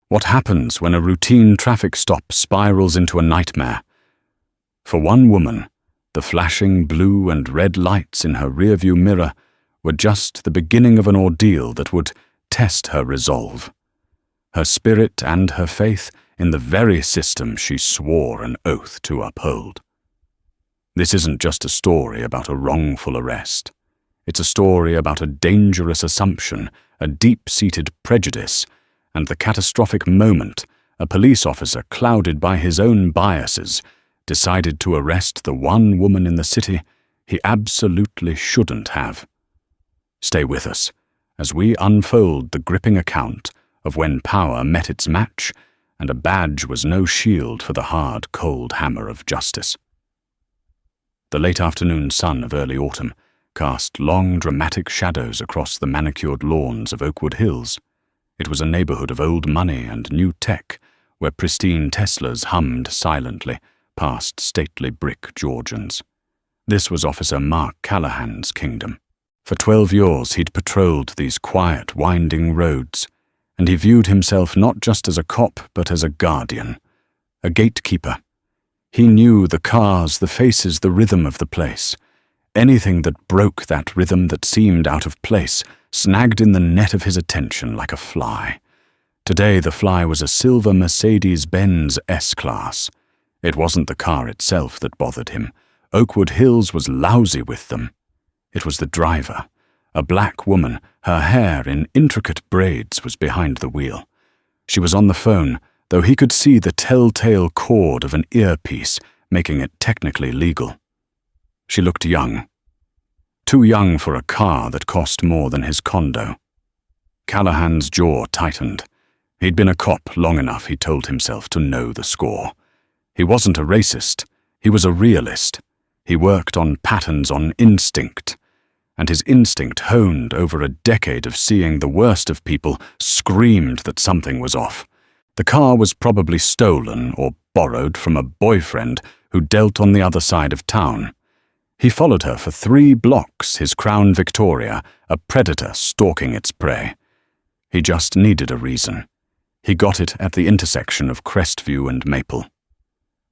What happens when a routine traffic stop spirals into a nightmare? For one woman, the flashing blue and red lights in her rearview mirror were just the beginning of an ordeal that would test her resolve, her spirit and her faith in the very system she swore an oath to uphold. This isn't just a story about a wrongful arrest. It's a story about a dangerous assumption, a deep-seated prejudice, and the catastrophic moment a police officer clouded by his own biases decided to arrest the one woman in the city he absolutely shouldn't have. Stay with us as we unfold the gripping account of when power met its match and a badge was no shield for the hard, cold hammer of justice. The late afternoon sun of early autumn cast long, dramatic shadows across the manicured lawns of Oakwood Hills. It was a neighborhood of old money and new tech, where pristine Teslas hummed silently past stately brick Georgians. This was Officer Mark Callahan's kingdom. For 12 years he'd patrolled these quiet, winding roads, and he viewed himself not just as a cop but as a guardian, a gatekeeper. He knew the cars, the faces, the rhythm of the place. Anything that broke that rhythm that seemed out of place snagged in the net of his attention like a fly. Today the fly was a silver Mercedes-Benz S-Class. It wasn't the car itself that bothered him. Oakwood Hills was lousy with them. It was the driver. A black woman, her hair in intricate braids, was behind the wheel. She was on the phone, though he could see the telltale cord of an earpiece, making it technically legal. She looked young. Too young for a car that cost more than his condo. Callahan's jaw tightened. He'd been a cop long enough, he told himself, to know the score. He wasn't a racist. He was a realist. He worked on patterns, on instinct. And his instinct, honed over a decade of seeing the worst of people, screamed that something was off. The car was probably stolen or borrowed from a boyfriend who dealt on the other side of town. He followed her for 3 blocks, his Crown Victoria, a predator stalking its prey. He just needed a reason. He got it at the intersection of Crestview and Maple.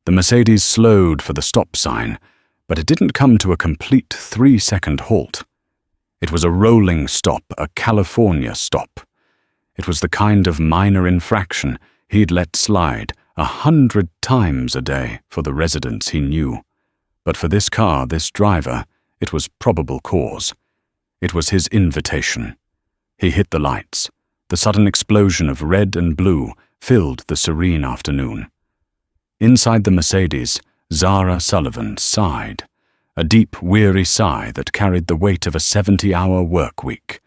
The Mercedes slowed for the stop sign, but it didn't come to a complete 3-second halt. It was a rolling stop, a California stop. It was the kind of minor infraction he'd let slide 100 times a day for the residents he knew. But for this car, this driver, it was probable cause. It was his invitation. He hit the lights. The sudden explosion of red and blue filled the serene afternoon. Inside the Mercedes, Zara Sullivan sighed, a deep, weary sigh that carried the weight of a 70-hour work week.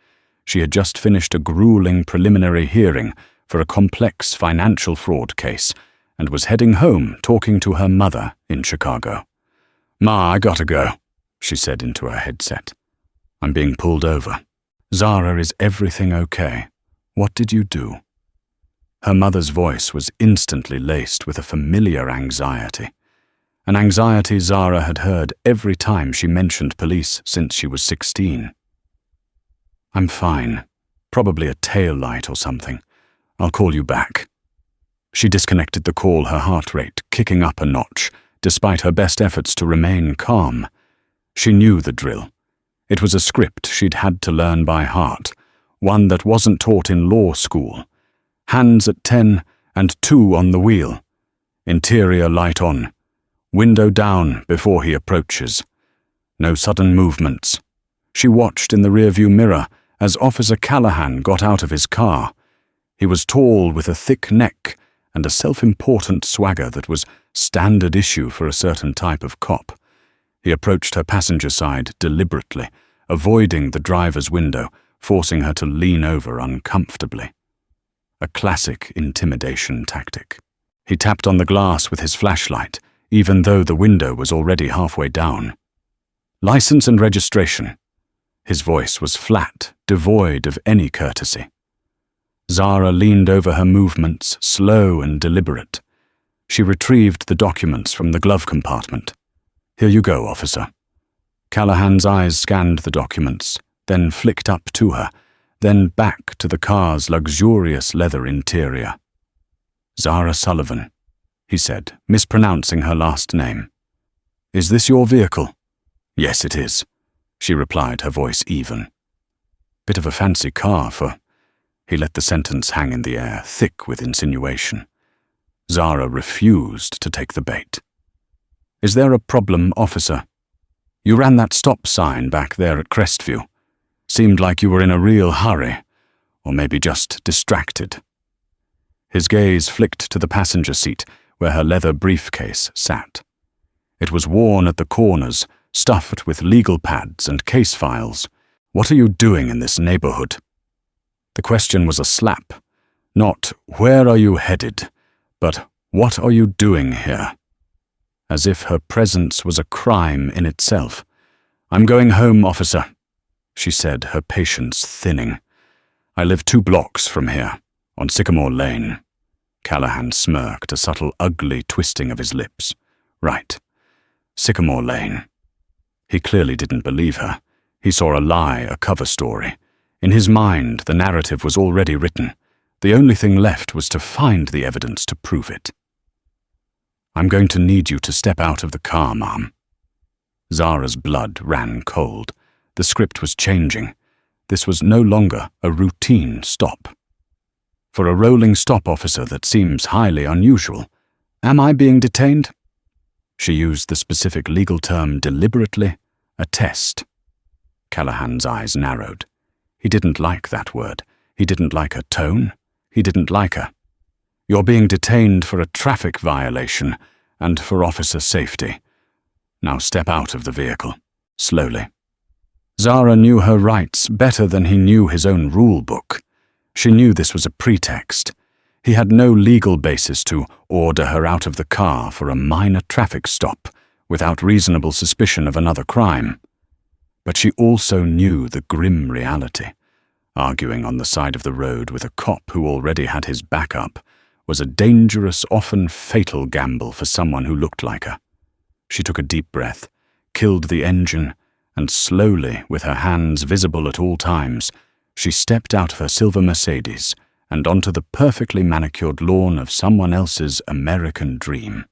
She had just finished a grueling preliminary hearing for a complex financial fraud case and was heading home talking to her mother in Chicago. "Ma, I gotta go," she said into her headset. "I'm being pulled over." "Zara, is everything okay? What did you do?" Her mother's voice was instantly laced with a familiar anxiety, an anxiety Zara had heard every time she mentioned police since she was 16. "I'm fine. Probably a tail light or something. I'll call you back." She disconnected the call, her heart rate kicking up a notch, despite her best efforts to remain calm. She knew the drill. It was a script she'd had to learn by heart, one that wasn't taught in law school. Hands at 10 and 2 on the wheel. Interior light on. Window down before he approaches. No sudden movements. She watched in the rearview mirror as Officer Callahan got out of his car. He was tall with a thick neck and a self-important swagger that was standard issue for a certain type of cop. He approached her passenger side deliberately, avoiding the driver's window, forcing her to lean over uncomfortably. A classic intimidation tactic. He tapped on the glass with his flashlight, even though the window was already halfway down. "License and registration." His voice was flat, devoid of any courtesy. Zara leaned over her movements, slow and deliberate. She retrieved the documents from the glove compartment. "Here you go, officer." Callahan's eyes scanned the documents, then flicked up to her, then back to the car's luxurious leather interior. "Zara Sullivan," he said, mispronouncing her last name. "Is this your vehicle?" "Yes, it is," she replied, her voice even. "Bit of a fancy car for—" He let the sentence hang in the air, thick with insinuation. Zara refused to take the bait. "Is there a problem, officer? You ran that stop sign back there at Crestview. Seemed like you were in a real hurry, or maybe just distracted." His gaze flicked to the passenger seat where her leather briefcase sat. It was worn at the corners, stuffed with legal pads and case files. "What are you doing in this neighborhood?" The question was a slap. Not, "Where are you headed?" but, "What are you doing here?" As if her presence was a crime in itself. "I'm going home, officer," she said, her patience thinning. "I live 2 blocks from here, on Sycamore Lane." Callahan smirked, a subtle, ugly twisting of his lips. "Right. Sycamore Lane." He clearly didn't believe her. He saw a lie, a cover story. In his mind, the narrative was already written. The only thing left was to find the evidence to prove it. "I'm going to need you to step out of the car, Ma'am." Zara's blood ran cold. The script was changing. This was no longer a routine stop. "For a rolling stop, officer, that seems highly unusual. Am I being detained?" She used the specific legal term deliberately, "a test." Callahan's eyes narrowed. He didn't like that word. He didn't like her tone. He didn't like her. "You're being detained for a traffic violation and for officer safety. Now step out of the vehicle, slowly." Zara knew her rights better than he knew his own rule book. She knew this was a pretext. He had no legal basis to order her out of the car for a minor traffic stop without reasonable suspicion of another crime. But she also knew the grim reality. Arguing on the side of the road with a cop who already had his back up was a dangerous, often fatal gamble for someone who looked like her. She took a deep breath, killed the engine, and slowly, with her hands visible at all times, she stepped out of her silver Mercedes and onto the perfectly manicured lawn of someone else's American dream.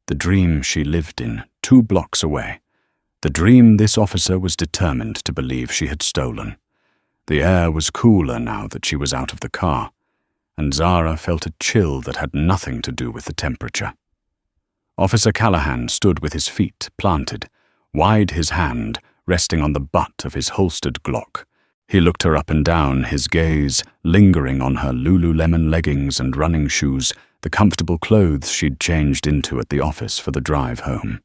The dream she lived in 2 blocks away. The dream this officer was determined to believe she had stolen. The air was cooler now that she was out of the car, and Zara felt a chill that had nothing to do with the temperature. Officer Callahan stood with his feet planted, wide his hand resting on the butt of his holstered Glock. He looked her up and down, his gaze lingering on her Lululemon leggings and running shoes, the comfortable clothes she'd changed into at the office for the drive home.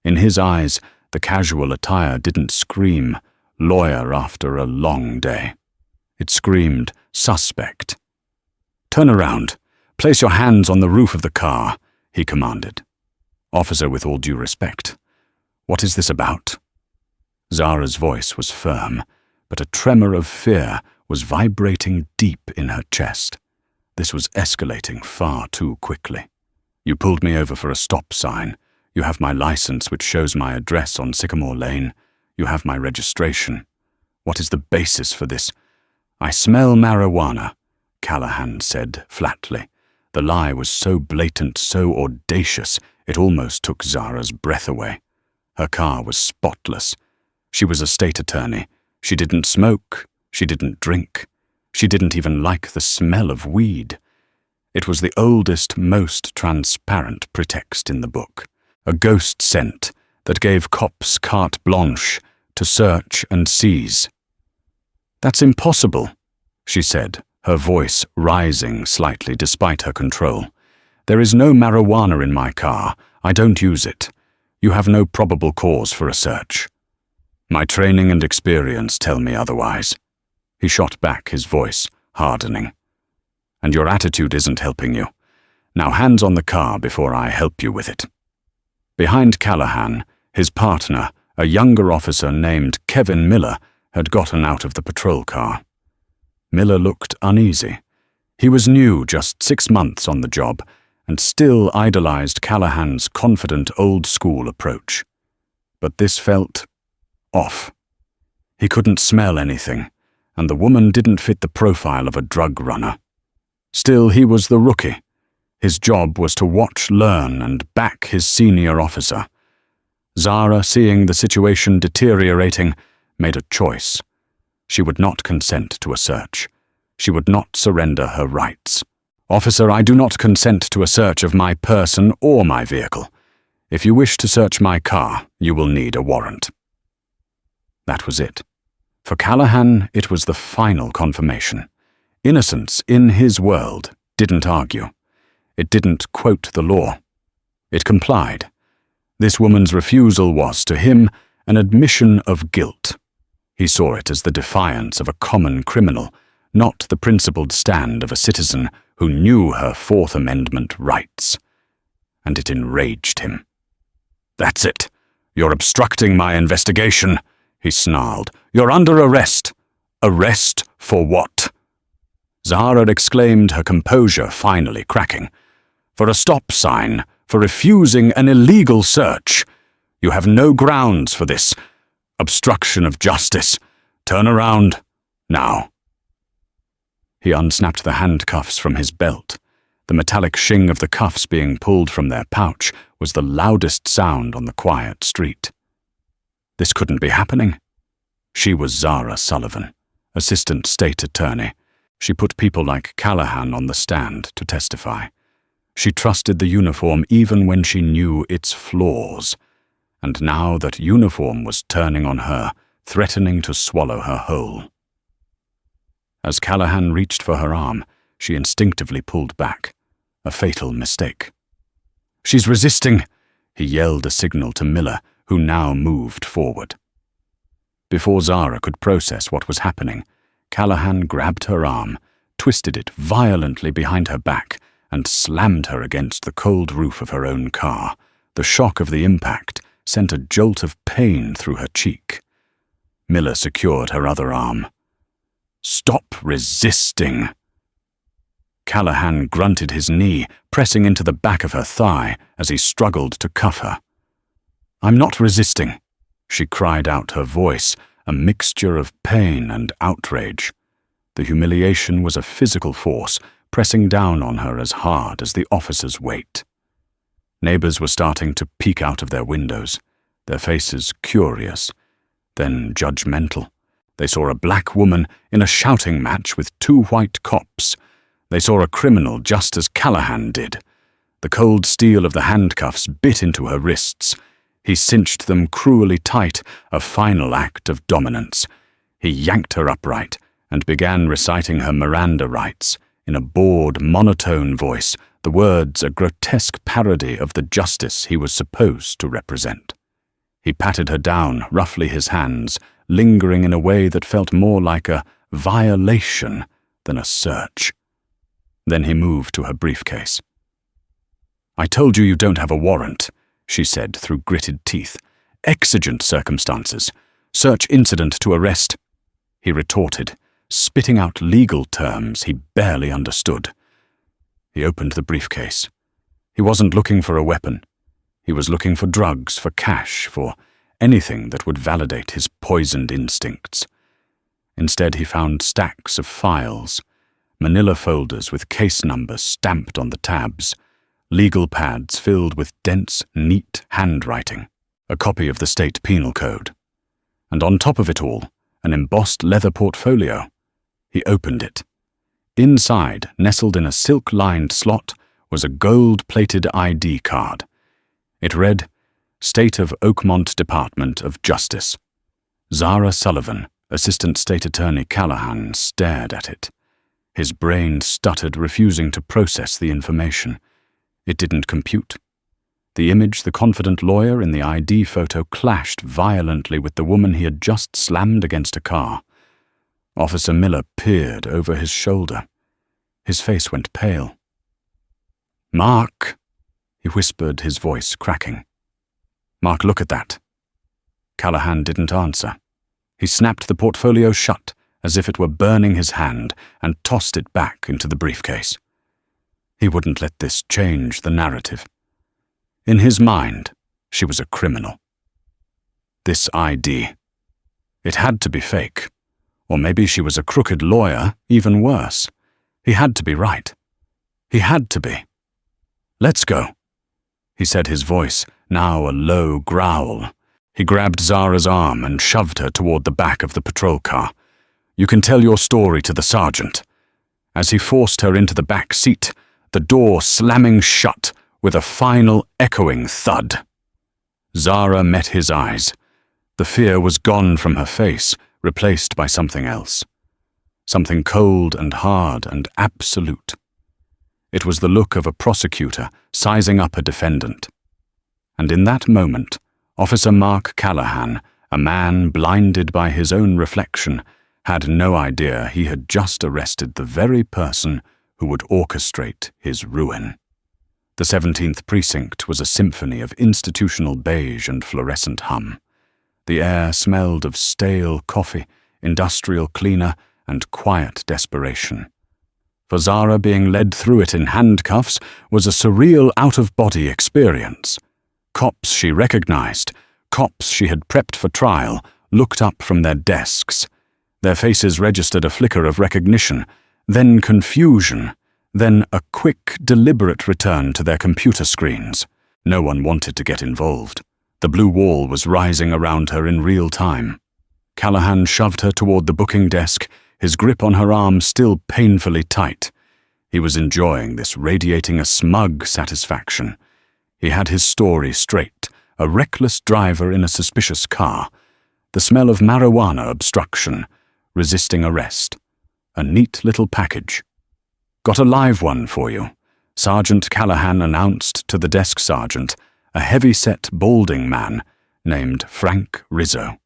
In his eyes, the casual attire didn't scream, lawyer after a long day. It screamed, suspect. "Turn around. Place your hands on the roof of the car," he commanded. "Officer, with all due respect, what is this about?" Zara's voice was firm, but a tremor of fear was vibrating deep in her chest. This was escalating far too quickly. "You pulled me over for a stop sign. You have my license which shows my address on Sycamore Lane. You have my registration. What is the basis for this?" "I smell marijuana," Callahan said flatly. The lie was so blatant, so audacious, it almost took Zara's breath away. Her car was spotless. She was a state attorney. She didn't smoke. She didn't drink. She didn't even like the smell of weed. It was the oldest, most transparent pretext in the book. A ghost scent that gave cops carte blanche to search and seize. "That's impossible," she said, her voice rising slightly despite her control. "There is no marijuana in my car. I don't use it. You have no probable cause for a search." "My training and experience tell me otherwise." He shot back, his voice hardening. "And your attitude isn't helping you. Now hands on the car before I help you with it." Behind Callahan, his partner, a younger officer named Kevin Miller, had gotten out of the patrol car. Miller looked uneasy. He was new, just 6 months on the job, and still idolized Callahan's confident old-school approach. But this felt off. He couldn't smell anything, and the woman didn't fit the profile of a drug runner. Still, he was the rookie. His job was to watch, learn, and back his senior officer. Zara, seeing the situation deteriorating, made a choice. She would not consent to a search. She would not surrender her rights. "Officer, I do not consent to a search of my person or my vehicle. If you wish to search my car, you will need a warrant." That was it. For Callahan, it was the final confirmation. Innocence, in his world, didn't argue. It didn't quote the law. It complied. This woman's refusal was, to him, an admission of guilt. He saw it as the defiance of a common criminal, not the principled stand of a citizen who knew her Fourth Amendment rights. And it enraged him. "That's it. You're obstructing my investigation," he snarled. "You're under arrest." "Arrest for what?" Zara exclaimed, her composure finally cracking. "For a stop sign, for refusing an illegal search. You have no grounds for this. Obstruction of justice. Turn around. Now." He unsnapped the handcuffs from his belt. The metallic shing of the cuffs being pulled from their pouch was the loudest sound on the quiet street. This couldn't be happening. She was Zara Sullivan, assistant state attorney. She put people like Callahan on the stand to testify. She trusted the uniform even when she knew its flaws. And now that uniform was turning on her, threatening to swallow her whole. As Callahan reached for her arm, she instinctively pulled back. A fatal mistake. "She's resisting," he yelled a signal to Miller, who now moved forward. Before Zara could process what was happening, Callahan grabbed her arm, twisted it violently behind her back, and slammed her against the cold roof of her own car. The shock of the impact sent a jolt of pain through her cheek. Miller secured her other arm. "Stop resisting." Callahan grunted his knee, pressing into the back of her thigh as he struggled to cuff her. "I'm not resisting," she cried out, her voice a mixture of pain and outrage. The humiliation was a physical force, pressing down on her as hard as the officer's weight. Neighbors were starting to peek out of their windows, their faces curious, then judgmental. They saw a black woman in a shouting match with two white cops. They saw a criminal just as Callahan did. The cold steel of the handcuffs bit into her wrists. He cinched them cruelly tight, a final act of dominance. He yanked her upright and began reciting her Miranda rights in a bored, monotone voice, the words a grotesque parody of the justice he was supposed to represent. He patted her down, roughly his hands, lingering in a way that felt more like a violation than a search. Then he moved to her briefcase. "I told you don't have a warrant," she said through gritted teeth. "Exigent circumstances. Search incident to arrest," he retorted, spitting out legal terms he barely understood. He opened the briefcase. He wasn't looking for a weapon. He was looking for drugs, for cash, for anything that would validate his poisoned instincts. Instead, he found stacks of files, manila folders with case numbers stamped on the tabs, legal pads filled with dense, neat handwriting, a copy of the state penal code. And on top of it all, an embossed leather portfolio. He opened it. Inside, nestled in a silk-lined slot, was a gold-plated ID card. It read, State of Oakmont Department of Justice. Zara Sullivan, Assistant State Attorney Callahan, stared at it. His brain stuttered, refusing to process the information. It didn't compute. The image the confident lawyer in the ID photo clashed violently with the woman he had just slammed against a car. Officer Miller peered over his shoulder. His face went pale. "Mark," he whispered, his voice cracking. "Mark, look at that." Callahan didn't answer. He snapped the portfolio shut, as if it were burning his hand, and tossed it back into the briefcase. He wouldn't let this change the narrative. In his mind, she was a criminal. This ID. It had to be fake. Or maybe she was a crooked lawyer, even worse. He had to be right. He had to be. "Let's go," he said, his voice now a low growl. He grabbed Zara's arm and shoved her toward the back of the patrol car. "You can tell your story to the sergeant." As he forced her into the back seat, the door slamming shut with a final echoing thud. Zara met his eyes. The fear was gone from her face, replaced by something else. Something cold and hard and absolute. It was the look of a prosecutor sizing up a defendant. And in that moment, Officer Mark Callahan, a man blinded by his own reflection, had no idea he had just arrested the very person who would orchestrate his ruin. The 17th Precinct was a symphony of institutional beige and fluorescent hum. The air smelled of stale coffee, industrial cleaner, and quiet desperation. For Zara, being led through it in handcuffs was a surreal out-of-body experience. Cops she recognized, cops she had prepped for trial, looked up from their desks. Their faces registered a flicker of recognition, then confusion, then a quick, deliberate return to their computer screens. No one wanted to get involved. The blue wall was rising around her in real time. Callahan shoved her toward the booking desk, his grip on her arm still painfully tight. He was enjoying this, radiating a smug satisfaction. He had his story straight, a reckless driver in a suspicious car, the smell of marijuana obstruction, resisting arrest. A neat little package. "Got a live one for you," Sergeant Callahan announced to the desk sergeant, a heavy-set, balding man named Frank Rizzo.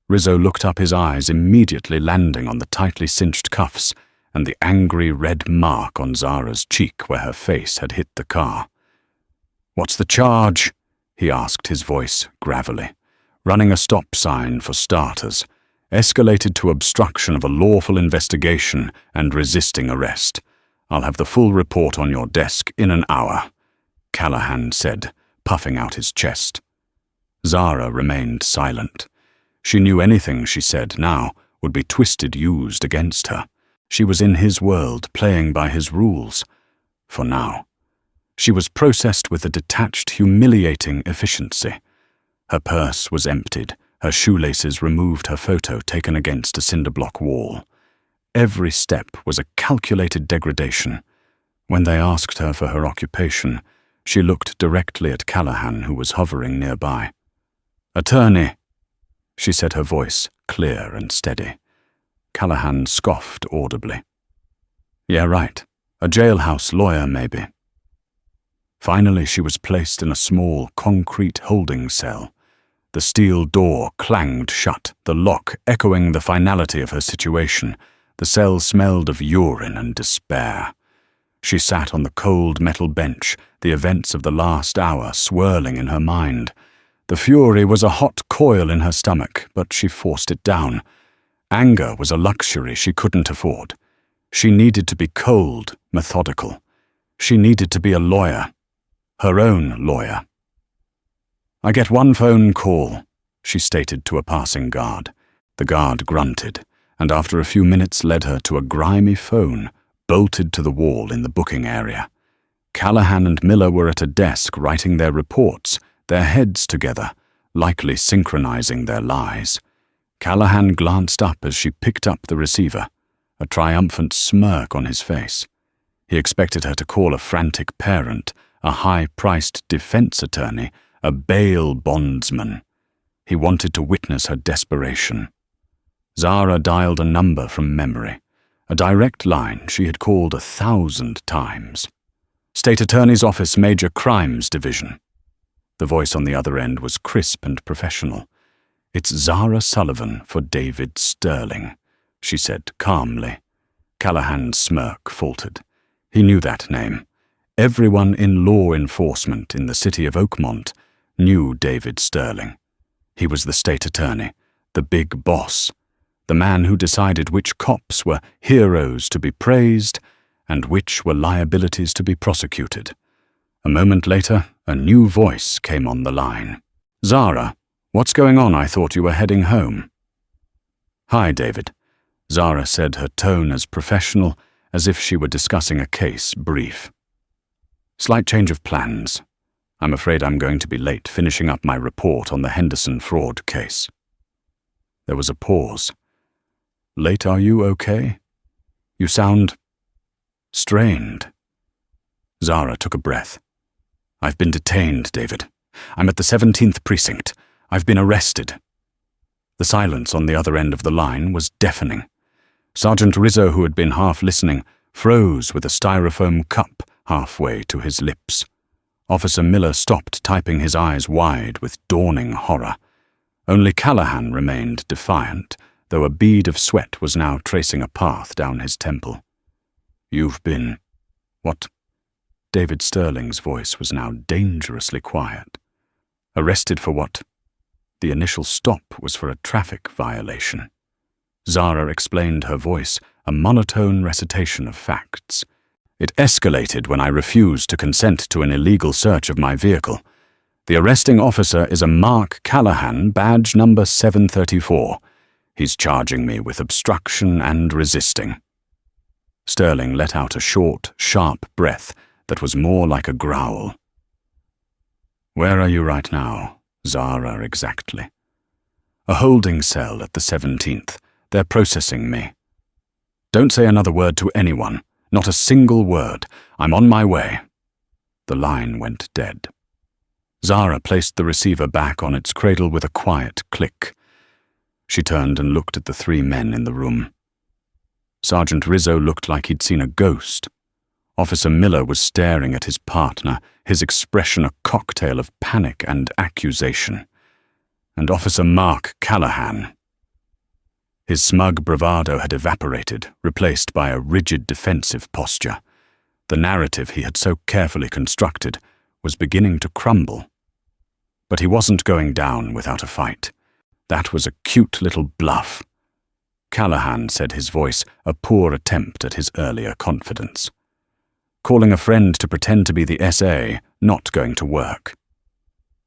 Rizzo looked up, his eyes immediately landing on the tightly cinched cuffs and the angry red mark on Zara's cheek where her face had hit the car. "What's the charge?" he asked, his voice gravelly. "Running a stop sign, for starters. Escalated to obstruction of a lawful investigation and resisting arrest. I'll have the full report on your desk in an hour," Callahan said, puffing out his chest. Zara remained silent. She knew anything she said now would be used against her. She was in his world, playing by his rules. For now. She was processed with a detached, humiliating efficiency. Her purse was emptied, her shoelaces removed, her photo taken against a cinder-block wall. Every step was a calculated degradation. When they asked her for her occupation, she looked directly at Callahan, who was hovering nearby. "Attorney," she said, her voice clear and steady. Callahan scoffed audibly. "Yeah, right. A jailhouse lawyer, maybe." Finally, she was placed in a small, concrete holding cell. The steel door clanged shut, the lock echoing the finality of her situation. The cell smelled of urine and despair. She sat on the cold metal bench, the events of the last hour swirling in her mind. The fury was a hot coil in her stomach, but she forced it down. Anger was a luxury she couldn't afford. She needed to be cold, methodical. She needed to be a lawyer. Her own lawyer. "I get one phone call," she stated to a passing guard. The guard grunted, and after a few minutes led her to a grimy phone bolted to the wall in the booking area. Callahan and Miller were at a desk writing their reports, their heads together, likely synchronizing their lies. Callahan glanced up as she picked up the receiver, a triumphant smirk on his face. He expected her to call a frantic parent, a high-priced defense attorney, a bail bondsman. He wanted to witness her desperation. Zara dialed a number from memory, a direct line she had called 1,000 times. "State Attorney's Office, Major Crimes Division." The voice on the other end was crisp and professional. "It's Zara Sullivan for David Sterling," she said calmly. Callahan's smirk faltered. He knew that name. Everyone in law enforcement in the city of Oakmont knew David Sterling. He was the state attorney, the big boss, the man who decided which cops were heroes to be praised and which were liabilities to be prosecuted. A moment later, a new voice came on the line. "Zara, what's going on? I thought you were heading home." "Hi, David," Zara said, her tone as professional as if she were discussing a case brief. "Slight change of plans. I'm afraid I'm going to be late finishing up my report on the Henderson fraud case." There was a pause. "Late, are you okay? You sound strained." Zara took a breath. "I've been detained, David. I'm at the 17th precinct. I've been arrested." The silence on the other end of the line was deafening. Sergeant Rizzo, who had been half listening, froze with a styrofoam cup halfway to his lips. Officer Miller stopped, typing, his eyes wide with dawning horror. Only Callahan remained defiant, though a bead of sweat was now tracing a path down his temple. "You've been... what?" David Sterling's voice was now dangerously quiet. "Arrested for what?" The initial stop was for a traffic violation. Zara explained, her voice a monotone recitation of facts. "It escalated when I refused to consent to an illegal search of my vehicle. The arresting officer is a Mark Callahan, badge number 734. He's charging me with obstruction and resisting." Sterling let out a short, sharp breath that was more like a growl. "Where are you right now, Zara, exactly?" "A holding cell at the 17th. They're processing me." "Don't say another word to anyone. Not a single word. I'm on my way." The line went dead. Zara placed the receiver back on its cradle with a quiet click. She turned and looked at the three men in the room. Sergeant Rizzo looked like he'd seen a ghost. Officer Miller was staring at his partner, his expression a cocktail of panic and accusation. And Officer Mark Callahan. His smug bravado had evaporated, replaced by a rigid defensive posture. The narrative he had so carefully constructed was beginning to crumble. But he wasn't going down without a fight. That was a cute little bluff. Callahan said, his voice a poor attempt at his earlier confidence. Calling a friend to pretend to be the SA, not going to work.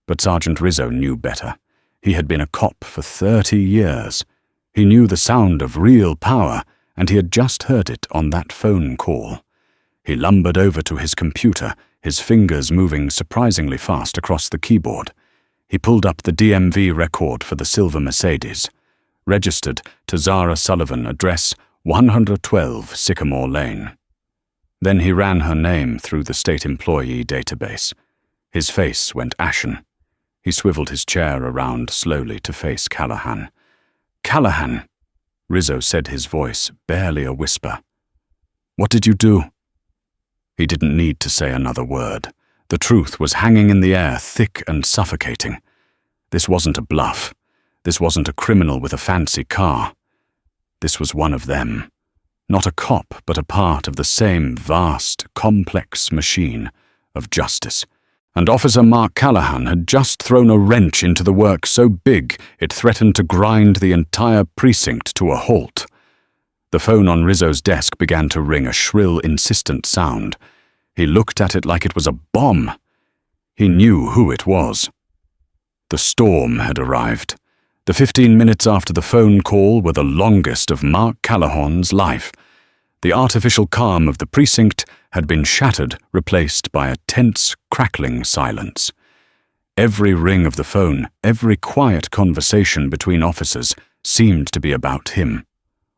But Sergeant Rizzo knew better. He had been a cop for 30 years. He knew the sound of real power, and he had just heard it on that phone call. He lumbered over to his computer, his fingers moving surprisingly fast across the keyboard. He pulled up the DMV record for the silver Mercedes, registered to Zara Sullivan, address 112 Sycamore Lane. Then he ran her name through the state employee database. His face went ashen. He swiveled his chair around slowly to face Callahan. "Callahan," Rizzo said, his voice barely a whisper. "What did you do?" He didn't need to say another word. The truth was hanging in the air, thick and suffocating. This wasn't a bluff. This wasn't a criminal with a fancy car. This was one of them. Not a cop, but a part of the same vast, complex machine of justice. And Officer Mark Callahan had just thrown a wrench into the work so big it threatened to grind the entire precinct to a halt. The phone on Rizzo's desk began to ring, a shrill, insistent sound. He looked at it like it was a bomb. He knew who it was. The storm had arrived. The 15 minutes after the phone call were the longest of Mark Callahan's life. The artificial calm of the precinct had been shattered, replaced by a tense, crackling silence. Every ring of the phone, every quiet conversation between officers seemed to be about him.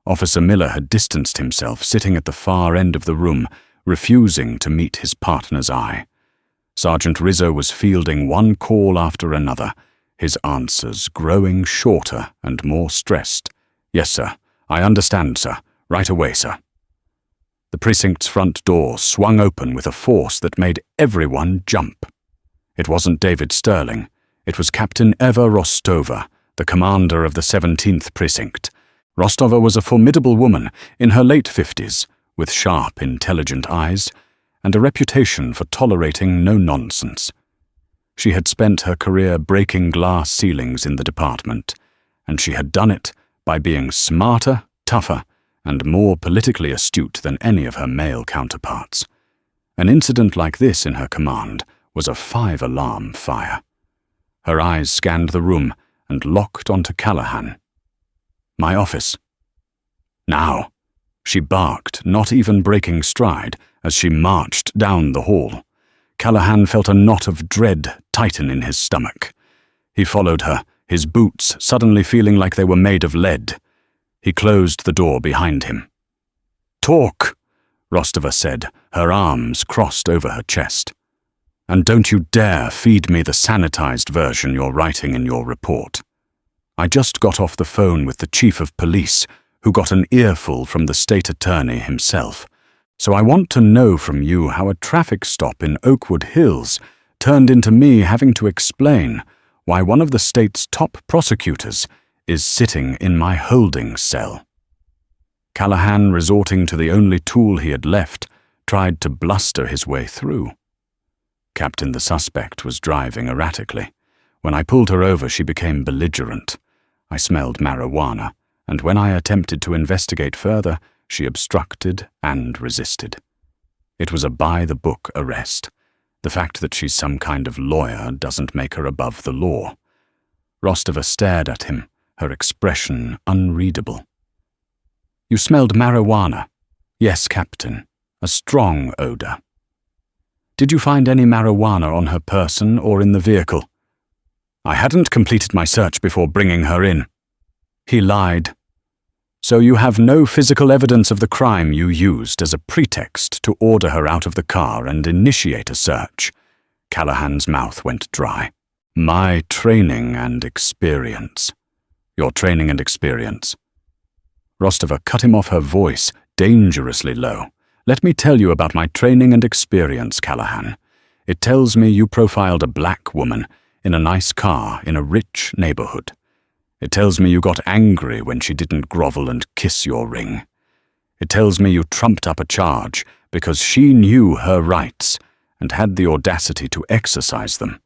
Officer Miller had distanced himself, sitting at the far end of the room, refusing to meet his partner's eye. Sergeant Rizzo was fielding one call after another, his answers growing shorter and more stressed. "Yes, sir. I understand, sir. Right away, sir." The precinct's front door swung open with a force that made everyone jump. It wasn't David Sterling. It was Captain Eva Rostova, the commander of the 17th Precinct. Rostova was a formidable woman in her late 50s, with sharp, intelligent eyes, and a reputation for tolerating no nonsense. She had spent her career breaking glass ceilings in the department, and she had done it by being smarter, tougher, and more politically astute than any of her male counterparts. An incident like this in her command was a 5-alarm fire. Her eyes scanned the room and locked onto Callahan. "My office." "Now." She barked, not even breaking stride, as she marched down the hall. Callahan felt a knot of dread tighten in his stomach. He followed her, his boots suddenly feeling like they were made of lead. He closed the door behind him. "Talk," Rostova said, her arms crossed over her chest. "And don't you dare feed me the sanitized version you're writing in your report. I just got off the phone with the chief of police, who got an earful from the state attorney himself. So I want to know from you how a traffic stop in Oakwood Hills turned into me having to explain why one of the state's top prosecutors is sitting in my holding cell." Callahan, resorting to the only tool he had left, tried to bluster his way through. Captain, the suspect, was driving erratically. When I pulled her over, she became belligerent. I smelled marijuana, and when I attempted to investigate further, she obstructed and resisted. It was a by-the-book arrest. The fact that she's some kind of lawyer doesn't make her above the law. Rostova stared at him, her expression unreadable. "You smelled marijuana?" "Yes, Captain. A strong odor." "Did you find any marijuana on her person or in the vehicle?" "I hadn't completed my search before bringing her in." He lied. "So you have no physical evidence of the crime you used as a pretext to order her out of the car and initiate a search?" Callahan's mouth went dry. "My training and experience." "Your training and experience?" Rostova cut him off, her voice dangerously low. "Let me tell you about my training and experience, Callahan. It tells me you profiled a black woman in a nice car in a rich neighborhood. It tells me you got angry when she didn't grovel and kiss your ring. It tells me you trumped up a charge because she knew her rights and had the audacity to exercise them.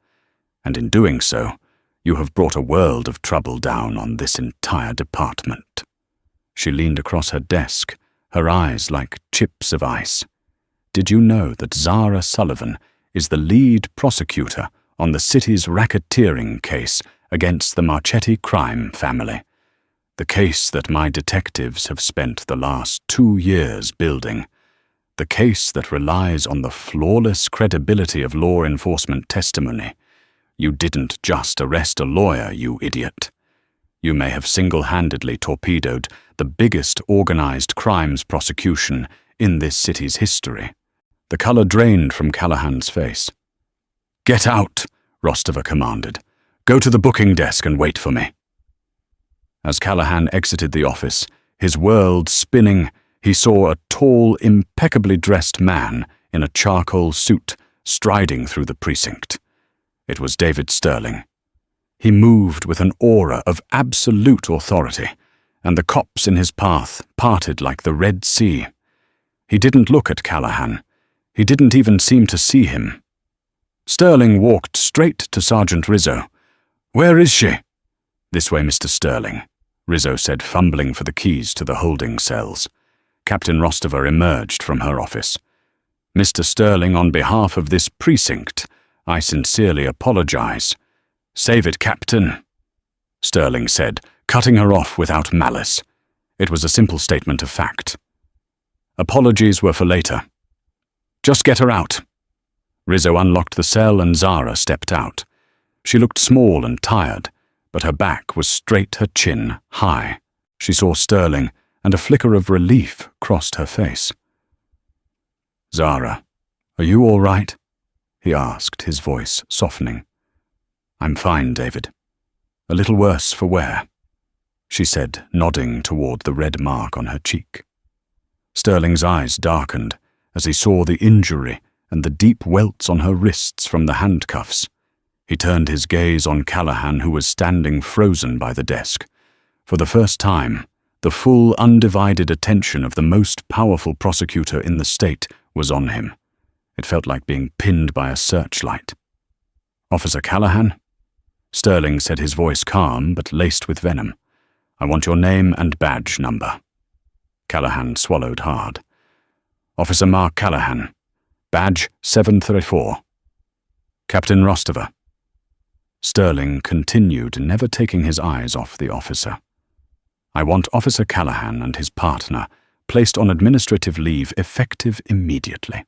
And in doing so, you have brought a world of trouble down on this entire department." She leaned across her desk, her eyes like chips of ice. "Did you know that Zara Sullivan is the lead prosecutor on the city's racketeering case against the Marchetti crime family? The case that my detectives have spent the last 2 years building. The case that relies on the flawless credibility of law enforcement testimony. You didn't just arrest a lawyer, you idiot. You may have single-handedly torpedoed the biggest organized crimes prosecution in this city's history." The color drained from Callahan's face. "Get out," Rostova commanded. "Go to the booking desk and wait for me." As Callahan exited the office, his world spinning, he saw a tall, impeccably dressed man in a charcoal suit striding through the precinct. It was David Sterling. He moved with an aura of absolute authority, and the cops in his path parted like the Red Sea. He didn't look at Callahan. He didn't even seem to see him. Sterling walked straight to Sergeant Rizzo. "Where is she?" "This way, Mr. Sterling," Rizzo said, fumbling for the keys to the holding cells. Captain Rostova emerged from her office. "Mr. Sterling, on behalf of this precinct, I sincerely apologize." "Save it, Captain," Sterling said, cutting her off without malice. It was a simple statement of fact. Apologies were for later. "Just get her out." Rizzo unlocked the cell and Zara stepped out. She looked small and tired, but her back was straight, her chin high. She saw Sterling, and a flicker of relief crossed her face. "Zara, are you all right?" he asked, his voice softening. "I'm fine, David. A little worse for wear," she said, nodding toward the red mark on her cheek. Sterling's eyes darkened as he saw the injury and the deep welts on her wrists from the handcuffs. He turned his gaze on Callahan, who was standing frozen by the desk. For the first time, the full, undivided attention of the most powerful prosecutor in the state was on him. It felt like being pinned by a searchlight. "Officer Callahan?" Sterling said, his voice calm but laced with venom. "I want your name and badge number." Callahan swallowed hard. "Officer Mark Callahan. Badge 734. Captain Rostova." Sterling continued, never taking his eyes off the officer. "I want Officer Callahan and his partner, placed on administrative leave effective immediately.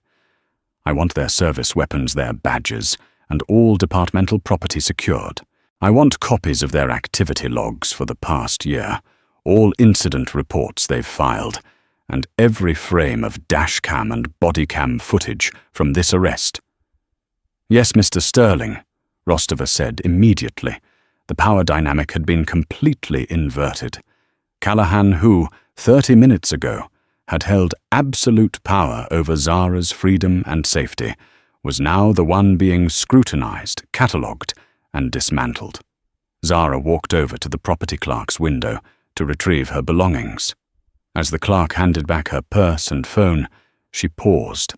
I want their service weapons, their badges, and all departmental property secured. I want copies of their activity logs for the past year, all incident reports they've filed, and every frame of dashcam and bodycam footage from this arrest." "Yes, Mr. Sterling," Rostova said immediately. The power dynamic had been completely inverted. Callahan, who, 30 minutes ago, had held absolute power over Zara's freedom and safety, was now the one being scrutinized, catalogued, and dismantled. Zara walked over to the property clerk's window to retrieve her belongings. As the clerk handed back her purse and phone, she paused.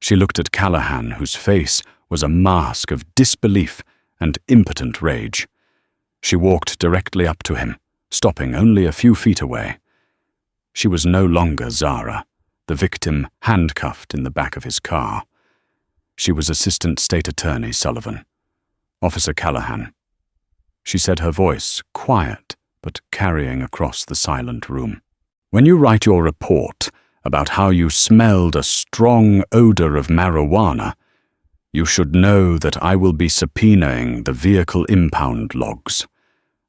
She looked at Callahan, whose face was a mask of disbelief and impotent rage. She walked directly up to him, stopping only a few feet away. She was no longer Zara, the victim handcuffed in the back of his car. She was Assistant State Attorney Sullivan, Officer Callahan. She said, her voice quiet but carrying across the silent room. "When you write your report about how you smelled a strong odor of marijuana, you should know that I will be subpoenaing the vehicle impound logs.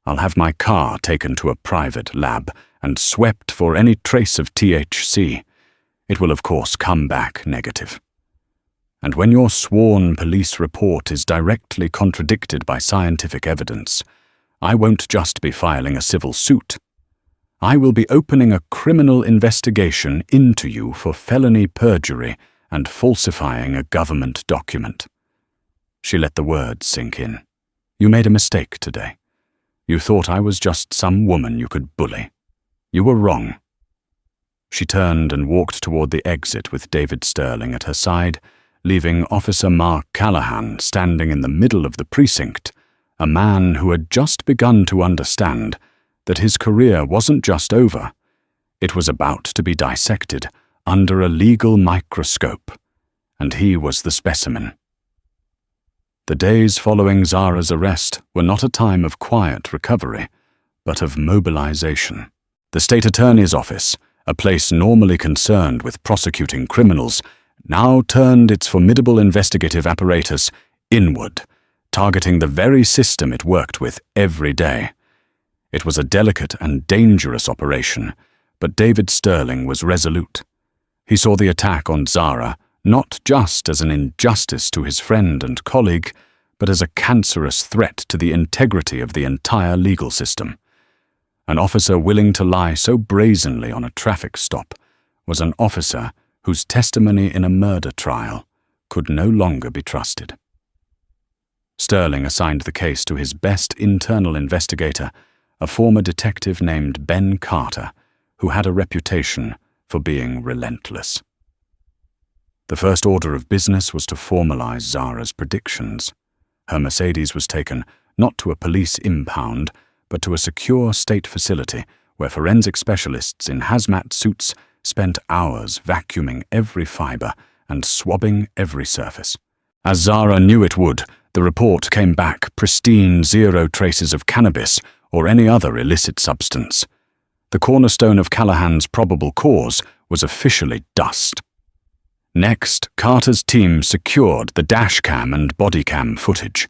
I'll have my car taken to a private lab and swept for any trace of THC. It will of course come back negative. And when your sworn police report is directly contradicted by scientific evidence, I won't just be filing a civil suit. I will be opening a criminal investigation into you for felony perjury and falsifying a government document." She let the words sink in. "You made a mistake today. You thought I was just some woman you could bully. You were wrong." She turned and walked toward the exit with David Sterling at her side, leaving Officer Mark Callahan standing in the middle of the precinct, a man who had just begun to understand that his career wasn't just over. It was about to be dissected under a legal microscope, and he was the specimen. The days following Zara's arrest were not a time of quiet recovery, but of mobilization. The state attorney's office, a place normally concerned with prosecuting criminals, now turned its formidable investigative apparatus inward, targeting the very system it worked with every day. It was a delicate and dangerous operation, but David Sterling was resolute. He saw the attack on Zara not just as an injustice to his friend and colleague, but as a cancerous threat to the integrity of the entire legal system. An officer willing to lie so brazenly on a traffic stop was an officer whose testimony in a murder trial could no longer be trusted. Sterling assigned the case to his best internal investigator, a former detective named Ben Carter, who had a reputation for being relentless. The first order of business was to formalize Zara's predictions. Her Mercedes was taken not to a police impound, but to a secure state facility where forensic specialists in hazmat suits spent hours vacuuming every fiber and swabbing every surface. As Zara knew it would, the report came back pristine, zero traces of cannabis or any other illicit substance. The cornerstone of Callahan's probable cause was officially dust. Next, Carter's team secured the dashcam and bodycam footage.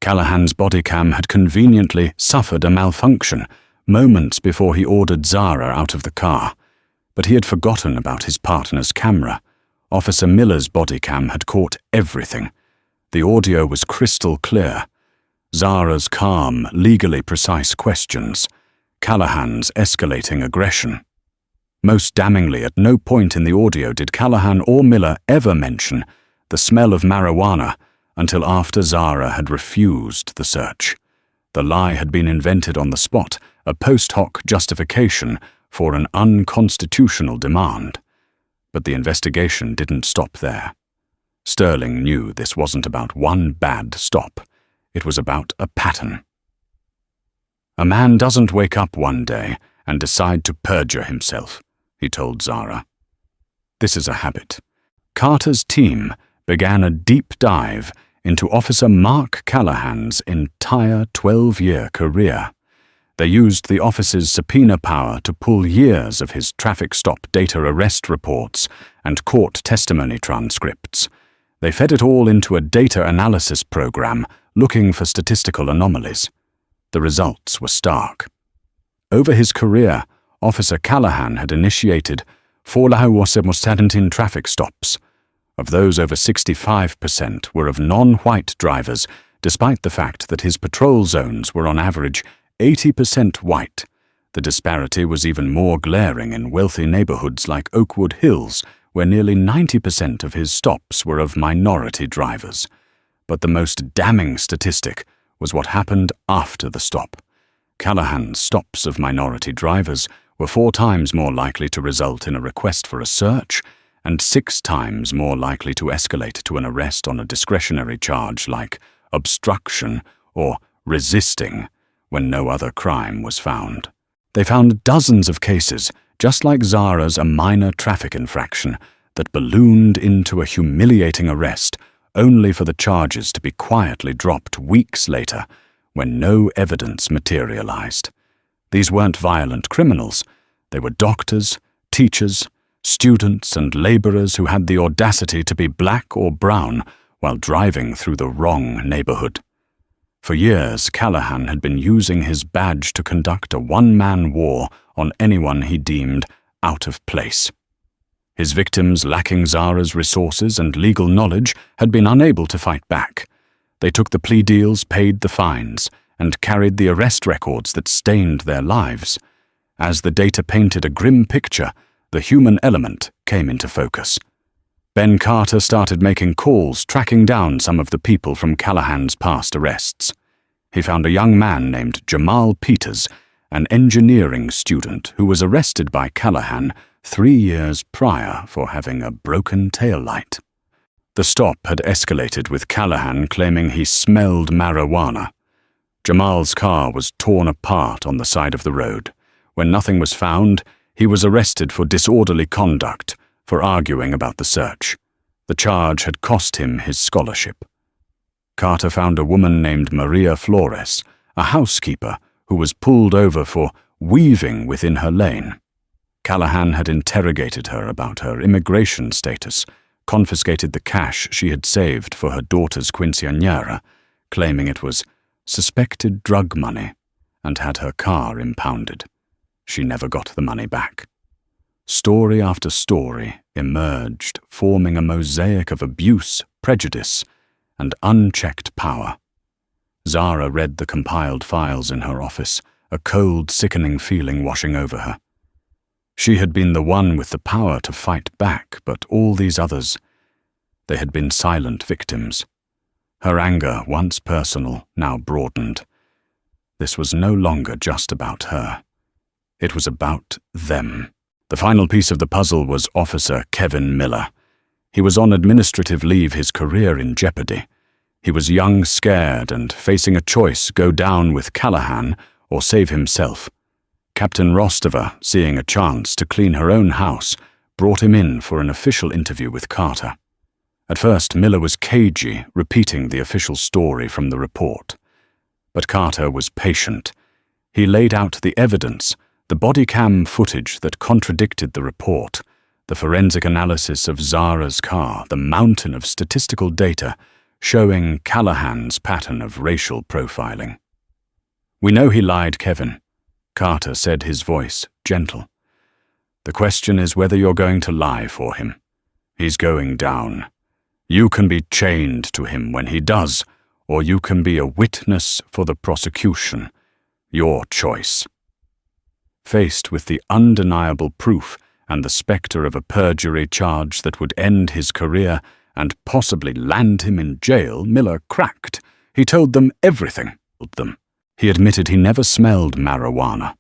Callahan's bodycam had conveniently suffered a malfunction moments before he ordered Zara out of the car, but he had forgotten about his partner's camera. Officer Miller's bodycam had caught everything. The audio was crystal clear. Zara's calm, legally precise questions, Callahan's escalating aggression. Most damningly, at no point in the audio did Callahan or Miller ever mention the smell of marijuana until after Zara had refused the search. The lie had been invented on the spot, a post hoc justification for an unconstitutional demand. But the investigation didn't stop there. Sterling knew this wasn't about one bad stop. It was about a pattern. "A man doesn't wake up one day and decide to perjure himself," he told Zara. "This is a habit." Carter's team began a deep dive into Officer Mark Callahan's entire 12-year career. They used the office's subpoena power to pull years of his traffic stop data arrest reports and court testimony transcripts. They fed it all into a data analysis program looking for statistical anomalies. The results were stark. Over his career, Officer Callahan had initiated 417 traffic stops. Of those, over 65% were of non-white drivers, despite the fact that his patrol zones were on average 80% white. The disparity was even more glaring in wealthy neighborhoods like Oakwood Hills, where nearly 90% of his stops were of minority drivers. But the most damning statistic was what happened after the stop. Callahan's stops of minority drivers were 4 times more likely to result in a request for a search and 6 times more likely to escalate to an arrest on a discretionary charge like obstruction or resisting when no other crime was found. They found dozens of cases, just like Zara's a minor traffic infraction, that ballooned into a humiliating arrest only for the charges to be quietly dropped weeks later when no evidence materialized. These weren't violent criminals. They were doctors, teachers, students, and laborers who had the audacity to be black or brown while driving through the wrong neighborhood. For years, Callahan had been using his badge to conduct a one-man war on anyone he deemed out of place. His victims, lacking Zara's resources and legal knowledge, had been unable to fight back. They took the plea deals, paid the fines, and carried the arrest records that stained their lives. As the data painted a grim picture, the human element came into focus. Ben Carter started making calls, tracking down some of the people from Callahan's past arrests. He found a young man named Jamal Peters, an engineering student who was arrested by Callahan 3 years prior for having a broken taillight. The stop had escalated with Callahan claiming he smelled marijuana. Jamal's car was torn apart on the side of the road. When nothing was found, he was arrested for disorderly conduct, for arguing about the search. The charge had cost him his scholarship. Carter found a woman named Maria Flores, a housekeeper, who was pulled over for weaving within her lane. Callahan had interrogated her about her immigration status, confiscated the cash she had saved for her daughter's quinceañera, claiming it was suspected drug money, and had her car impounded. She never got the money back. Story after story emerged, forming a mosaic of abuse, prejudice, and unchecked power. Zara read the compiled files in her office, a cold, sickening feeling washing over her. She had been the one with the power to fight back, but all these others, they had been silent victims. Her anger, once personal, now broadened. This was no longer just about her. It was about them. The final piece of the puzzle was Officer Kevin Miller. He was on administrative leave, his career in jeopardy. He was young, scared, and facing a choice: go down with Callahan or save himself. Captain Rostova, seeing a chance to clean her own house, brought him in for an official interview with Carter. At first, Miller was cagey, repeating the official story from the report. But Carter was patient. He laid out the evidence, the body cam footage that contradicted the report, the forensic analysis of Zara's car, the mountain of statistical data showing Callahan's pattern of racial profiling. "We know he lied, Kevin," Carter said, his voice gentle. "The question is whether you're going to lie for him. He's going down. You can be chained to him when he does, or you can be a witness for the prosecution. Your choice." Faced with the undeniable proof and the specter of a perjury charge that would end his career and possibly land him in jail, Miller cracked. He told them everything. He admitted he never smelled marijuana.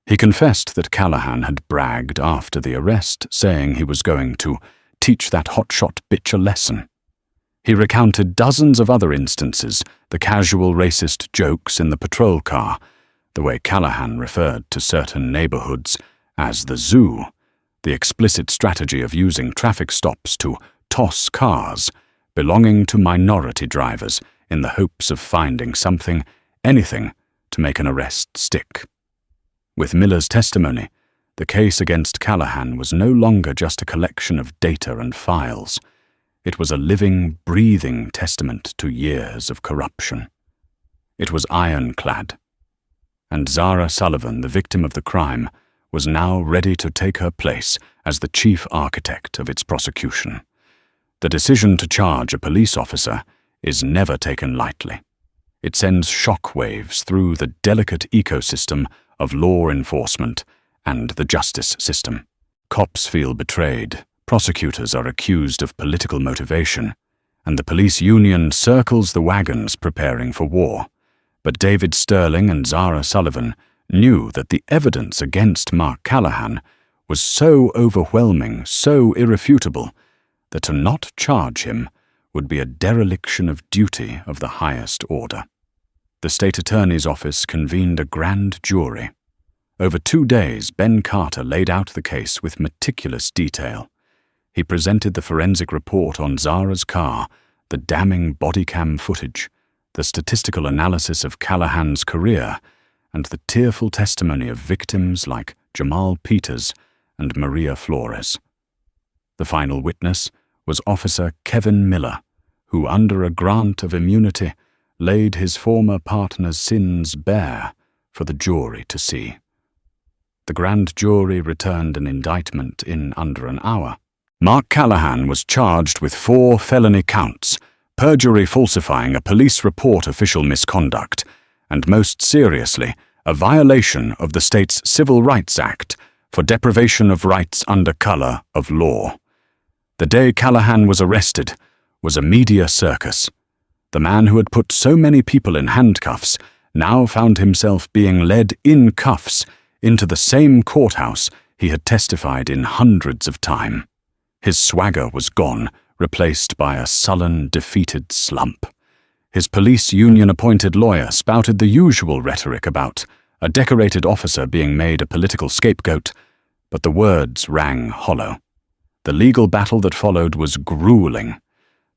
He confessed that Callahan had bragged after the arrest, saying he was going to teach that hotshot bitch a lesson. He recounted dozens of other instances, the casual racist jokes in the patrol car, the way Callahan referred to certain neighborhoods as the zoo, the explicit strategy of using traffic stops to toss cars belonging to minority drivers in the hopes of finding something, anything, to to make an arrest stick. With Miller's testimony, the case against Callahan was no longer just a collection of data and files. It was a living, breathing testament to years of corruption. It was ironclad. And Zara Sullivan, the victim of the crime, was now ready to take her place as the chief architect of its prosecution. The decision to charge a police officer is never taken lightly. It sends shockwaves through the delicate ecosystem of law enforcement and the justice system. Cops feel betrayed, prosecutors are accused of political motivation, and the police union circles the wagons preparing for war. But David Sterling and Zara Sullivan knew that the evidence against Mark Callahan was so overwhelming, so irrefutable, that to not charge him would be a dereliction of duty of the highest order. The state attorney's office convened a grand jury. Over 2 days, Ben Carter laid out the case with meticulous detail. He presented the forensic report on Zara's car, the damning body cam footage, the statistical analysis of Callahan's career, and the tearful testimony of victims like Jamal Peters and Maria Flores. The final witness was Officer Kevin Miller, who, under a grant of immunity, laid his former partner's sins bare for the jury to see. The grand jury returned an indictment in under an hour. Mark Callahan was charged with 4 felony counts, perjury falsifying a police report, official misconduct, and most seriously, a violation of the state's Civil Rights Act for deprivation of rights under color of law. The day Callahan was arrested was a media circus. The man who had put so many people in handcuffs now found himself being led in cuffs into the same courthouse he had testified in hundreds of times. His swagger was gone, replaced by a sullen, defeated slump. His police union-appointed lawyer spouted the usual rhetoric about a decorated officer being made a political scapegoat, but the words rang hollow. The legal battle that followed was grueling.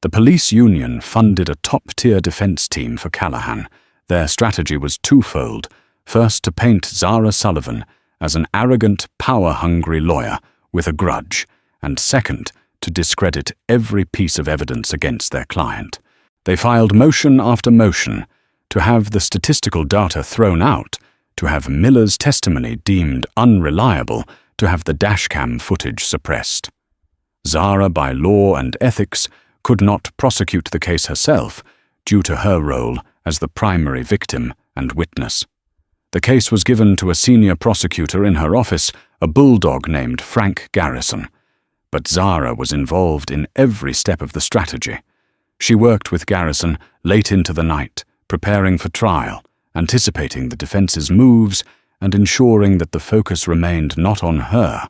The police union funded a top-tier defense team for Callahan. Their strategy was twofold. First, to paint Zara Sullivan as an arrogant, power-hungry lawyer with a grudge, and second, to discredit every piece of evidence against their client. They filed motion after motion to have the statistical data thrown out, to have Miller's testimony deemed unreliable, to have the dashcam footage suppressed. Zara, by law and ethics, could not prosecute the case herself due to her role as the primary victim and witness. The case was given to a senior prosecutor in her office, a bulldog named Frank Garrison. But Zara was involved in every step of the strategy. She worked with Garrison late into the night, preparing for trial, anticipating the defense's moves, and ensuring that the focus remained not on her,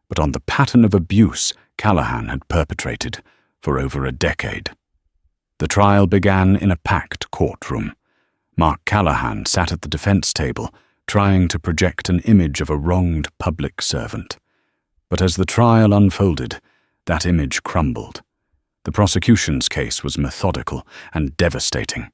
but on the pattern of abuse Callahan had perpetrated for over a decade. The trial began in a packed courtroom. Mark Callahan sat at the defense table, trying to project an image of a wronged public servant. But as the trial unfolded, that image crumbled. The prosecution's case was methodical and devastating.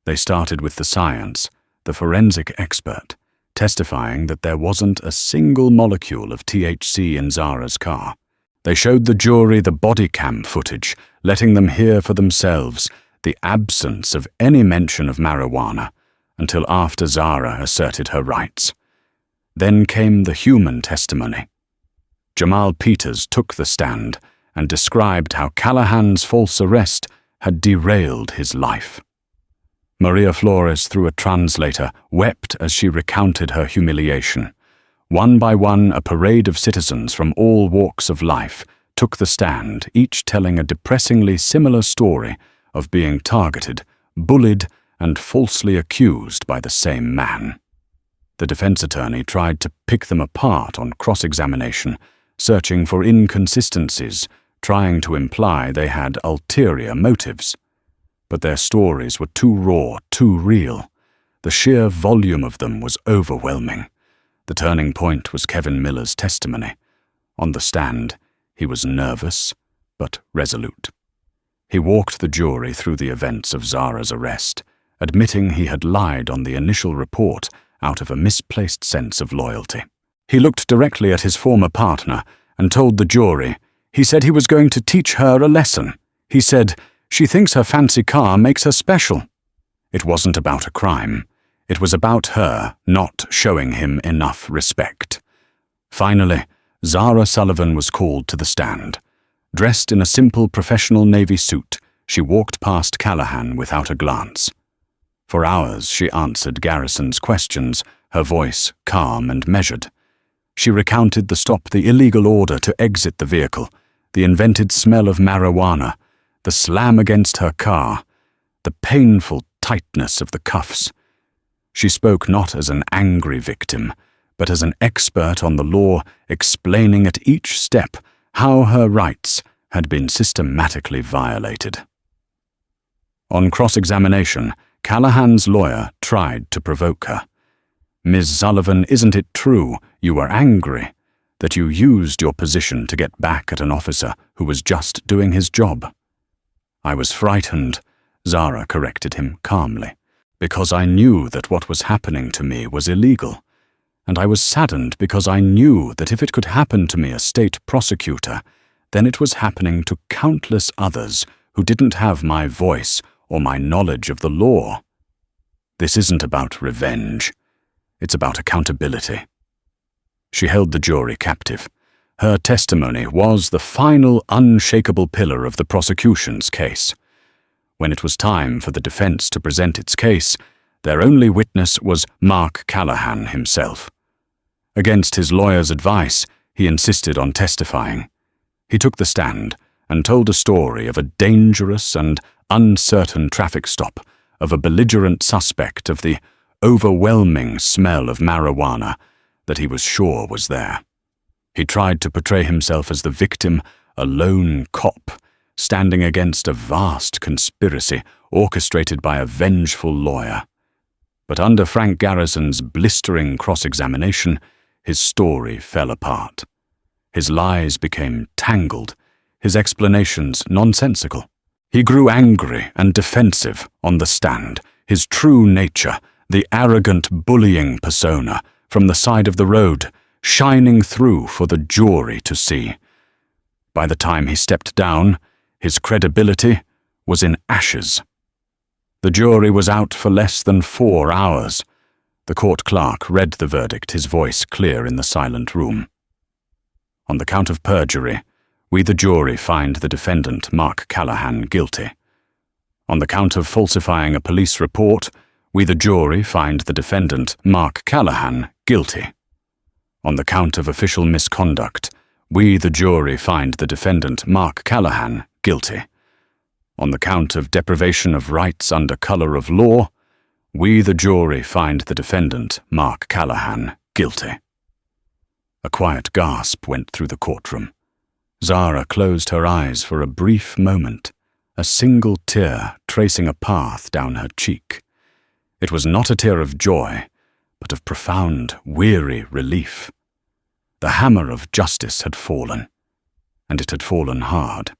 They started with the science, the forensic expert, testifying that there wasn't a single molecule of THC in Zara's car. They showed the jury the body cam footage, letting them hear for themselves the absence of any mention of marijuana until after Zara asserted her rights. Then came the human testimony. Jamal Peters took the stand and described how Callahan's false arrest had derailed his life. Maria Flores, through a translator, wept as she recounted her humiliation. One by one, a parade of citizens from all walks of life took the stand, each telling a depressingly similar story of being targeted, bullied, and falsely accused by the same man. The defense attorney tried to pick them apart on cross-examination, searching for inconsistencies, trying to imply they had ulterior motives. But their stories were too raw, too real. The sheer volume of them was overwhelming. The turning point was Kevin Miller's testimony. On the stand, he was nervous, but resolute. He walked the jury through the events of Zara's arrest, admitting he had lied on the initial report out of a misplaced sense of loyalty. He looked directly at his former partner and told the jury he said he was going to teach her a lesson. He said she thinks her fancy car makes her special. It wasn't about a crime. It was about her not showing him enough respect. Finally, Zara Sullivan was called to the stand. Dressed in a simple professional navy suit, she walked past Callahan without a glance. For hours she answered Garrison's questions, her voice calm and measured. She recounted the illegal order to exit the vehicle, the invented smell of marijuana, the slam against her car, the painful tightness of the cuffs. She spoke not as an angry victim, but as an expert on the law, explaining at each step how her rights had been systematically violated. On cross-examination, Callahan's lawyer tried to provoke her. "Ms. Sullivan, isn't it true you were angry, that you used your position to get back at an officer who was just doing his job?" "I was frightened," Zara corrected him calmly, "because I knew that what was happening to me was illegal. And I was saddened because I knew that if it could happen to me, a state prosecutor, then it was happening to countless others who didn't have my voice or my knowledge of the law. This isn't about revenge. It's about accountability." She held the jury captive. Her testimony was the final unshakable pillar of the prosecution's case. When it was time for the defense to present its case, their only witness was Mark Callahan himself. Against his lawyer's advice, he insisted on testifying. He took the stand and told a story of a dangerous and uncertain traffic stop, of a belligerent suspect, of the overwhelming smell of marijuana that he was sure was there. He tried to portray himself as the victim, a lone cop, standing against a vast conspiracy orchestrated by a vengeful lawyer. But under Frank Garrison's blistering cross-examination, his story fell apart. His lies became tangled, his explanations nonsensical. He grew angry and defensive on the stand, his true nature, the arrogant bullying persona, from the side of the road, shining through for the jury to see. By the time he stepped down, his credibility was in ashes. The jury was out for less than 4 hours. The court clerk read the verdict, his voice clear in the silent room. "On the count of perjury, we the jury find the defendant, Mark Callahan, guilty. On the count of falsifying a police report, we the jury find the defendant, Mark Callahan, guilty. On the count of official misconduct, we the jury find the defendant, Mark Callahan, guilty. On the count of deprivation of rights under colour of law, we the jury find the defendant, Mark Callahan, guilty." A quiet gasp went through the courtroom. Zara closed her eyes for a brief moment, a single tear tracing a path down her cheek. It was not a tear of joy, but of profound, weary relief. The hammer of justice had fallen, and it had fallen hard.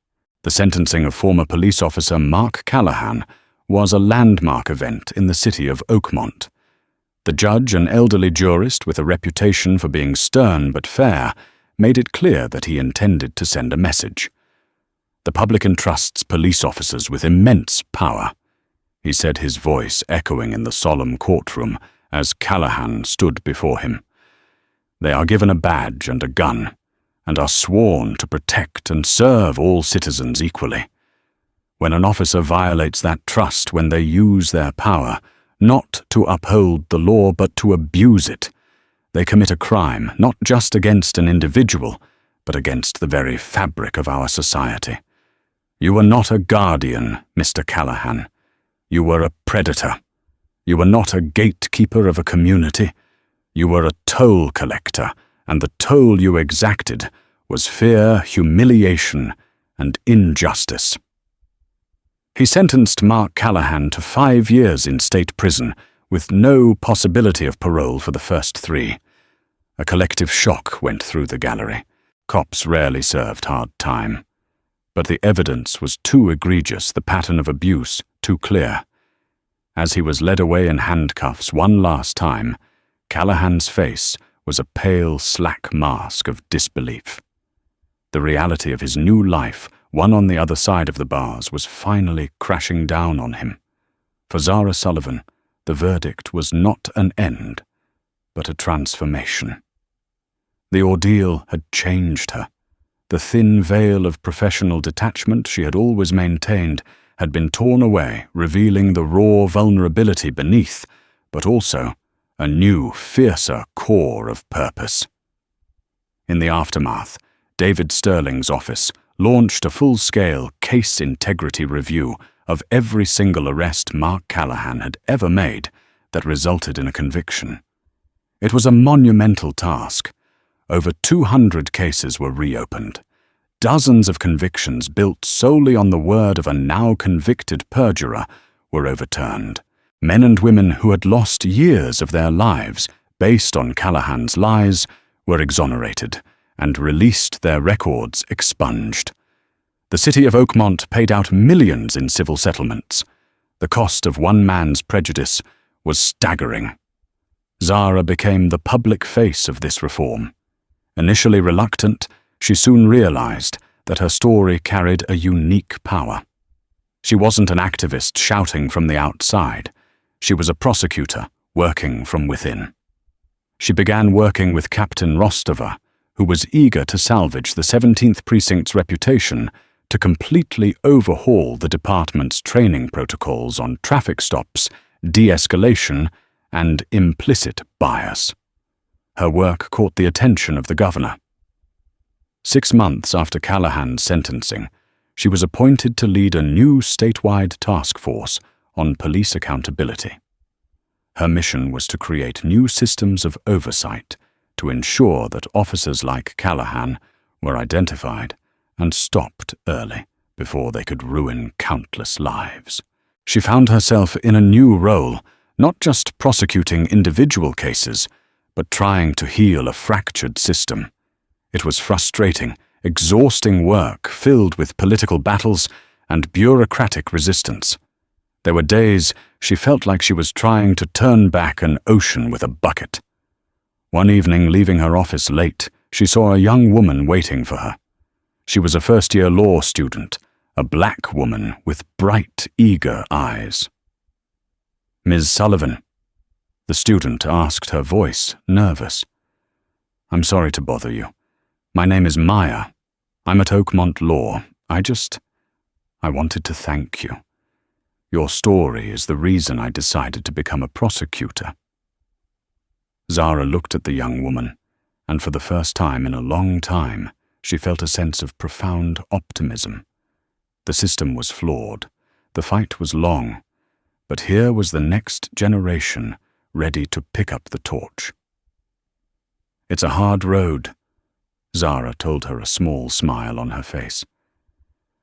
The sentencing of former police officer Mark Callahan was a landmark event in the city of Oakmont. The judge, an elderly jurist with a reputation for being stern but fair, made it clear that he intended to send a message. "The public entrusts police officers with immense power," he said, his voice echoing in the solemn courtroom as Callahan stood before him. "They are given a badge and a gun, and are sworn to protect and serve all citizens equally. When an officer violates that trust, when they use their power, not to uphold the law but to abuse it, they commit a crime not just against an individual, but against the very fabric of our society. You were not a guardian, Mr. Callahan. You were a predator. You were not a gatekeeper of a community. You were a toll collector, and the toll you exacted was fear, humiliation, and injustice." He sentenced Mark Callahan to 5 years in state prison, with no possibility of parole for the first 3. A collective shock went through the gallery. Cops rarely served hard time. But the evidence was too egregious, the pattern of abuse too clear. As he was led away in handcuffs one last time, Callahan's face was a pale, slack mask of disbelief. The reality of his new life, one on the other side of the bars, was finally crashing down on him. For Zara Sullivan, the verdict was not an end, but a transformation. The ordeal had changed her. The thin veil of professional detachment she had always maintained had been torn away, revealing the raw vulnerability beneath, but also a new, fiercer core of purpose. In the aftermath, David Sterling's office launched a full-scale case integrity review of every single arrest Mark Callahan had ever made that resulted in a conviction. It was a monumental task. Over 200 cases were reopened. Dozens of convictions built solely on the word of a now convicted perjurer were overturned. Men and women who had lost years of their lives based on Callahan's lies were exonerated and released, their records expunged. The city of Oakmont paid out millions in civil settlements. The cost of one man's prejudice was staggering. Zara became the public face of this reform. Initially reluctant, she soon realized that her story carried a unique power. She wasn't an activist shouting from the outside. She was a prosecutor working from within. She began working with Captain Rostova, who was eager to salvage the 17th Precinct's reputation to completely overhaul the department's training protocols on traffic stops, de-escalation, and implicit bias. Her work caught the attention of the governor. 6 months after Callahan's sentencing, she was appointed to lead a new statewide task force on police accountability. Her mission was to create new systems of oversight to ensure that officers like Callahan were identified and stopped early before they could ruin countless lives. She found herself in a new role, not just prosecuting individual cases, but trying to heal a fractured system. It was frustrating, exhausting work filled with political battles and bureaucratic resistance. There were days she felt like she was trying to turn back an ocean with a bucket. One evening, leaving her office late, she saw a young woman waiting for her. She was a first-year law student, a black woman with bright, eager eyes. "Ms. Sullivan," the student asked, her voice nervous. "I'm sorry to bother you. My name is Maya. I'm at Oakmont Law. I wanted to thank you. Your story is the reason I decided to become a prosecutor." Zara looked at the young woman, and for the first time in a long time, she felt a sense of profound optimism. The system was flawed, the fight was long, but here was the next generation ready to pick up the torch. "It's a hard road," Zara told her, a small smile on her face.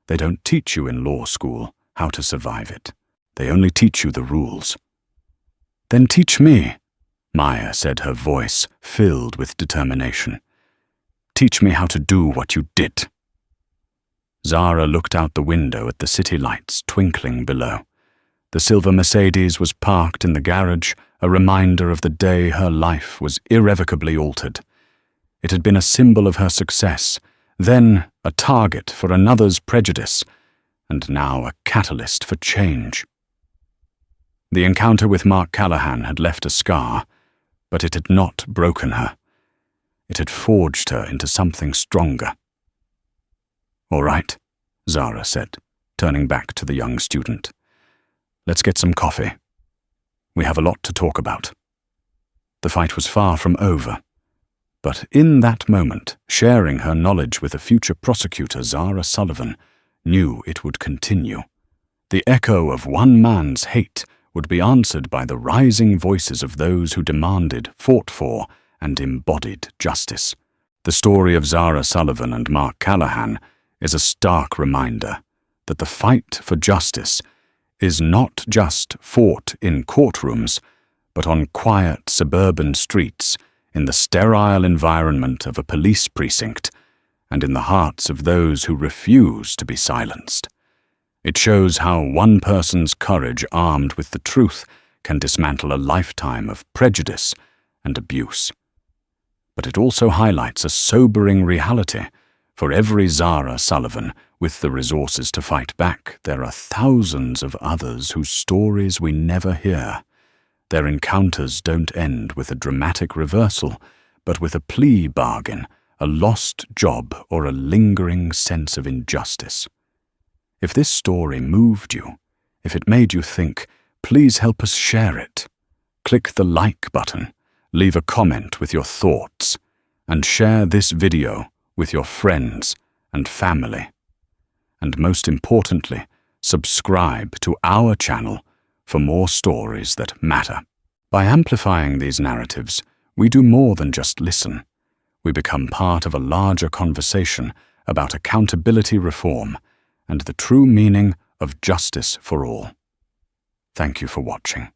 "They don't teach you in law school how to survive it. They only teach you the rules." "Then teach me," Maya said, her voice filled with determination. "Teach me how to do what you did." Zara looked out the window at the city lights twinkling below. The silver Mercedes was parked in the garage, a reminder of the day her life was irrevocably altered. It had been a symbol of her success, then a target for another's prejudice, and now a catalyst for change. The encounter with Mark Callahan had left a scar, but it had not broken her. It had forged her into something stronger. "All right," Zara said, turning back to the young student. "Let's get some coffee. We have a lot to talk about." The fight was far from over, but in that moment, sharing her knowledge with a future prosecutor, Zara Sullivan knew it would continue. The echo of one man's hate would be answered by the rising voices of those who demanded, fought for, and embodied justice. The story of Zara Sullivan and Mark Callahan is a stark reminder that the fight for justice is not just fought in courtrooms, but on quiet suburban streets, in the sterile environment of a police precinct, and in the hearts of those who refuse to be silenced. It shows how one person's courage armed with the truth can dismantle a lifetime of prejudice and abuse. But it also highlights a sobering reality. For every Zara Sullivan with the resources to fight back, there are thousands of others whose stories we never hear. Their encounters don't end with a dramatic reversal, but with a plea bargain, a lost job, or a lingering sense of injustice. If this story moved you, if it made you think, please help us share it. Click the like button, leave a comment with your thoughts, and share this video with your friends and family. And most importantly, subscribe to our channel for more stories that matter. By amplifying these narratives, we do more than just listen. We become part of a larger conversation about accountability reform and the true meaning of justice for all. Thank you for watching.